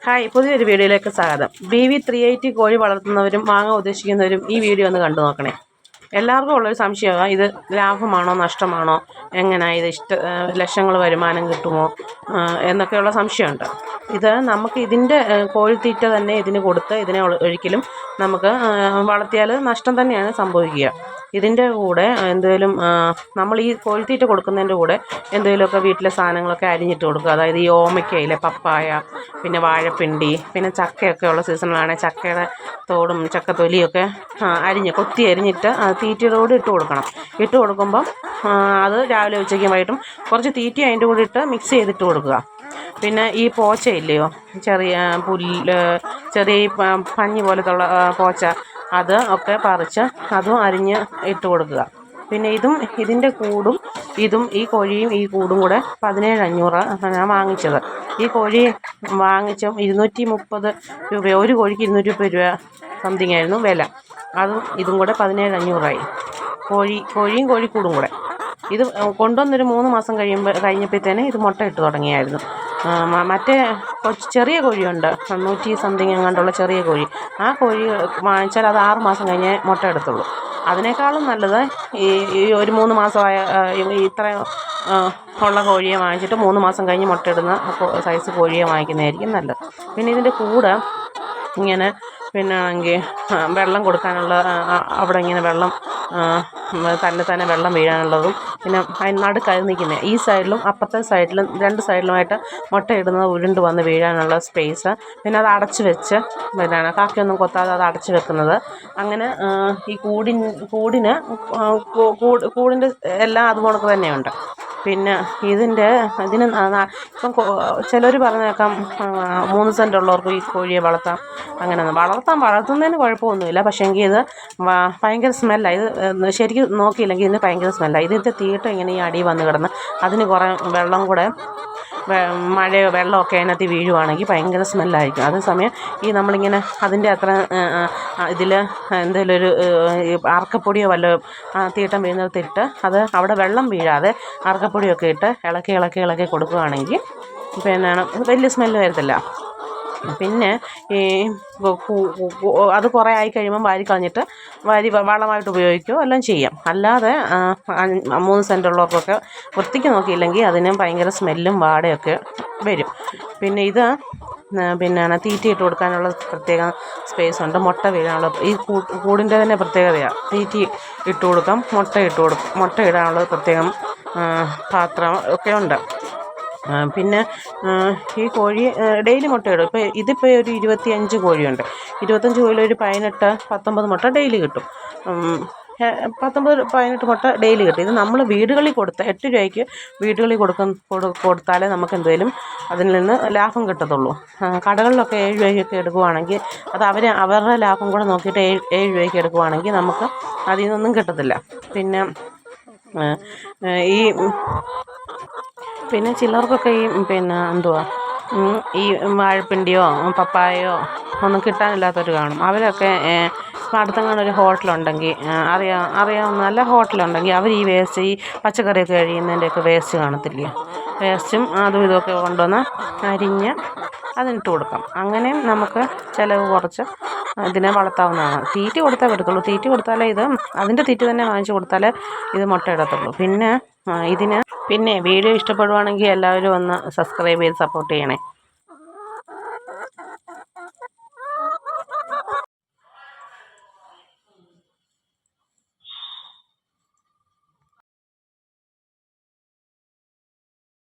Hi, പുതിയൊരു വീഡിയോയിലേക്ക് സ്വാഗതം. BV380 കോഴി വളർത്തുന്നവരും വാങ്ങാൻ ഉദ്ദേശിക്കുന്നവരും ഈ വീഡിയോ ഒന്ന് കണ്ടു നോക്കണേ. എല്ലാവർക്കും ഉള്ളൊരു സംശയമാണ്, ഇത് ലാഭമാണോ നഷ്ടമാണോ, എങ്ങനെയാണ് ഇത് ലക്ഷങ്ങൾ വരുമാനം കിട്ടുമോ എന്നൊക്കെയുള്ള സംശയമുണ്ട്. ഇത് നമുക്ക് ഇതിൻ്റെ കോഴിത്തീറ്റ തന്നെ ഇതിന് കൊടുത്ത് ഇതിനെ ഒരിക്കലും നമുക്ക് വളർത്തിയാൽ നഷ്ടം തന്നെയാണ് സംഭവിക്കുക. ഇതിൻ്റെ കൂടെ എന്തെങ്കിലും നമ്മൾ ഈ കോഴിത്തീറ്റ കൊടുക്കുന്നതിൻ്റെ കൂടെ എന്തെങ്കിലുമൊക്കെ വീട്ടിലെ സാധനങ്ങളൊക്കെ അരിഞ്ഞിട്ട് കൊടുക്കുക. അതായത് ഈ ഓമയ്ക്കയിലെ പപ്പായ, പിന്നെ വാഴപ്പിണ്ടി, പിന്നെ ചക്കയൊക്കെ ഉള്ള സീസണിലാണെങ്കിൽ ചക്കയുടെ തോടും ചക്കത്തൊലിയൊക്കെ കൊത്തി അരിഞ്ഞിട്ട് തീറ്റയോട് ഇട്ട് കൊടുക്കണം. ഇട്ട് കൊടുക്കുമ്പം അത് രാവിലെ ഉച്ചയ്ക്കും വൈകിട്ടും കുറച്ച് തീറ്റ അതിൻ്റെ കൂടെ ഇട്ട് മിക്സ് ചെയ്തിട്ട് കൊടുക്കുക. പിന്നെ ഈ പോച്ചയില്ലയോ, ചെറിയ ചെറിയ പഞ്ഞി പോലത്തുള്ള പോച്ച, അത് ഒക്കെ പറിച്ച് അതും അരിഞ്ഞ് ഇട്ട് കൊടുക്കുക. പിന്നെ ഇതിൻ്റെ കൂടും ഈ കോഴിയും ഈ കൂടും കൂടെ 17,500 ഞാൻ വാങ്ങിച്ചത്. ഈ കോഴി വാങ്ങിച്ചും 230 രൂപ, ഒരു കോഴിക്ക് 230 രൂപ സംതിങ് ആയിരുന്നു വില. ഇതും കൂടെ 17,500 കോഴിയും കോഴിക്കൂടും കൂടെ. ഇത് കൊണ്ടുവന്നൊരു 3 മാസം കഴിഞ്ഞപ്പോഴത്തേന് ഇത് മുട്ട ഇട്ട് തുടങ്ങിയായിരുന്നു. മറ്റേ ചെറിയ കോഴിയുണ്ട്, 100 സംതിങ് എങ്ങാണ്ടുള്ള ചെറിയ കോഴി. ആ കോഴി വാങ്ങിച്ചാൽ അത് 6 മാസം കഴിഞ്ഞേ മുട്ട എടുത്തുള്ളൂ. അതിനേക്കാളും നല്ലത് ഈ ഒരു 3 മാസമായ ഇത്ര ഉള്ള കോഴിയെ വാങ്ങിച്ചിട്ട് 3 മാസം കഴിഞ്ഞ് മുട്ടയിടുന്ന സൈസ് കോഴിയെ വാങ്ങിക്കുന്നതായിരിക്കും നല്ലത്. പിന്നെ ഇതിൻ്റെ കൂടെ ഇങ്ങനെ ആണെങ്കിൽ വെള്ളം കൊടുക്കാനുള്ള, അവിടെ ഇങ്ങനെ വെള്ളം തന്നെ വെള്ളം വീഴാനുള്ളതും, പിന്നെ അതിന് നടുക്കായി നിൽക്കുന്നത് ഈ സൈഡിലും അപ്പുറത്തെ സൈഡിലും 2 സൈഡിലുമായിട്ട് മുട്ടയിടുന്നത് ഉരുണ്ട് വന്ന് വീഴാനുള്ള സ്പേസ്. പിന്നെ അത് അടച്ചു വെച്ച് കാക്കയൊന്നും കൊത്താതെ അത് അടച്ചു വെക്കുന്നത്. അങ്ങനെ ഈ കൂടിൻ്റെ എല്ലാം അതുപോലെ തന്നെയുണ്ട്. പിന്നെ ഇതിന് ഇപ്പം ചിലർ പറഞ്ഞേക്കാം 3 സെൻറ്റ് ഉള്ളവർക്ക് ഈ കോഴിയെ വളർത്താം. വളർത്തുന്നതിന് കുഴപ്പമൊന്നുമില്ല. പക്ഷേ എങ്കിൽ ഇത് ഭയങ്കര സ്മെല്ലാണ്. ഇത് ശരിക്കും നോക്കിയില്ലെങ്കിൽ ഇതിന് ഭയങ്കര സ്മെല്ലാണ്. ഇതിൻ്റെ തീട്ട ഇങ്ങനെ ഈ അടി വന്ന് കിടന്ന് അതിന് കുറേ വെള്ളം കൂടെ മഴയോ വെള്ളമൊക്കെ അതിനകത്ത് വീഴുവാണെങ്കിൽ ഭയങ്കര സ്മെല്ലായിരിക്കും. അതേസമയം ഈ നമ്മളിങ്ങനെ അതിൻ്റെ അത്ര ഇതിൽ എന്തെങ്കിലും ഒരു അറക്കപ്പൊടിയോ വല്ലതും തീട്ടം വീഴുന്നിടത്തിട്ട് അത് അവിടെ വെള്ളം വീഴാതെ അറക്കപ്പൊടിയൊക്കെ ഇട്ട് ഇളക്കി കൊടുക്കുകയാണെങ്കിൽ പിന്നെ വലിയ സ്മെല്ല് വരത്തില്ല. പിന്നെ ഈ അത് കുറേ ആയി കഴിയുമ്പം വാരി കളഞ്ഞിട്ട് വളമായിട്ട് ഉപയോഗിക്കുകയോ എല്ലാം ചെയ്യാം. അല്ലാതെ 3 സെൻറ്റ് ഉള്ളവർക്കൊക്കെ വൃത്തിക്ക് നോക്കിയില്ലെങ്കിൽ അതിന് ഭയങ്കര സ്മെല്ലും വാടയൊക്കെ വരും. പിന്നെ ഇത് തീറ്റ ഇട്ട് കൊടുക്കാനുള്ള പ്രത്യേക സ്പേസ് ഉണ്ട്. മുട്ട വീഴാനുള്ള ഈ കൂടിൻ്റെ തന്നെ പ്രത്യേകതയാണ്. തീറ്റ ഇട്ട് കൊടുക്കാം, മുട്ട ഇടാനുള്ള പ്രത്യേകം പാത്രം ഒക്കെ ഉണ്ട്. പിന്നെ ഈ കോഴി ഡെയിലി മുട്ടയിടും. ഇതിപ്പോൾ ഒരു 25 കോഴിയുണ്ട്. 25 കോഴിയിൽ ഒരു 18-19 മുട്ട ഡെയിലി കിട്ടും. 19-18 മുട്ട ഡെയിലി കിട്ടും. ഇത് നമ്മൾ വീടുകളിൽ 8 രൂപയ്ക്ക് വീടുകളിൽ കൊടുത്താലേ നമുക്ക് എന്തെങ്കിലും അതിൽ നിന്ന് ലാഭം കിട്ടത്തുള്ളൂ. കടകളിലൊക്കെ 7 രൂപയ്ക്കൊക്കെ എടുക്കുവാണെങ്കിൽ അത് അവരുടെ ലാഭം കൂടെ നോക്കിയിട്ട് 7 രൂപയ്ക്ക് എടുക്കുവാണെങ്കിൽ നമുക്ക് അതിൽ നിന്നൊന്നും കിട്ടത്തില്ല. പിന്നെ ചിലർക്കൊക്കെ ഈ വാഴപ്പിണ്ടിയോ പപ്പായയോ ഒന്നും കിട്ടാനില്ലാത്തവർ കാണും. അവരൊക്കെ അടുത്തെങ്ങാനും ഒരു ഹോട്ടലുണ്ടെങ്കിൽ അറിയാവുന്ന നല്ല ഹോട്ടലുണ്ടെങ്കിൽ അവർ ഈ വേസ്റ്റ്, ഈ പച്ചക്കറിയൊക്കെ കഴിയുന്നതിൻ്റെയൊക്കെ വേസ്റ്റ് കാണത്തില്ലേ, വേസ്റ്റും അതും ഇതൊക്കെ കൊണ്ടുവന്ന് അരിഞ്ഞ് അതിനിട്ട് കൊടുക്കാം. അങ്ങനെയും നമുക്ക് ചിലവ് കുറച്ച് ഇതിനെ വളർത്താവുന്നതാണ്. തീറ്റ കൊടുത്താൽ പറ്റത്തുള്ളൂ. തീറ്റ കൊടുത്താലേ അതിൻ്റെ തീറ്റ തന്നെ വാങ്ങിച്ച് കൊടുത്താലേ ഇത് മുട്ടയിടത്തുള്ളൂ. പിന്നെ വീഡിയോ ഇഷ്ടപ്പെടുവാണെങ്കിൽ എല്ലാവരും ഒന്ന് സബ്സ്ക്രൈബ് ചെയ്ത് സപ്പോർട്ട് ചെയ്യണേ.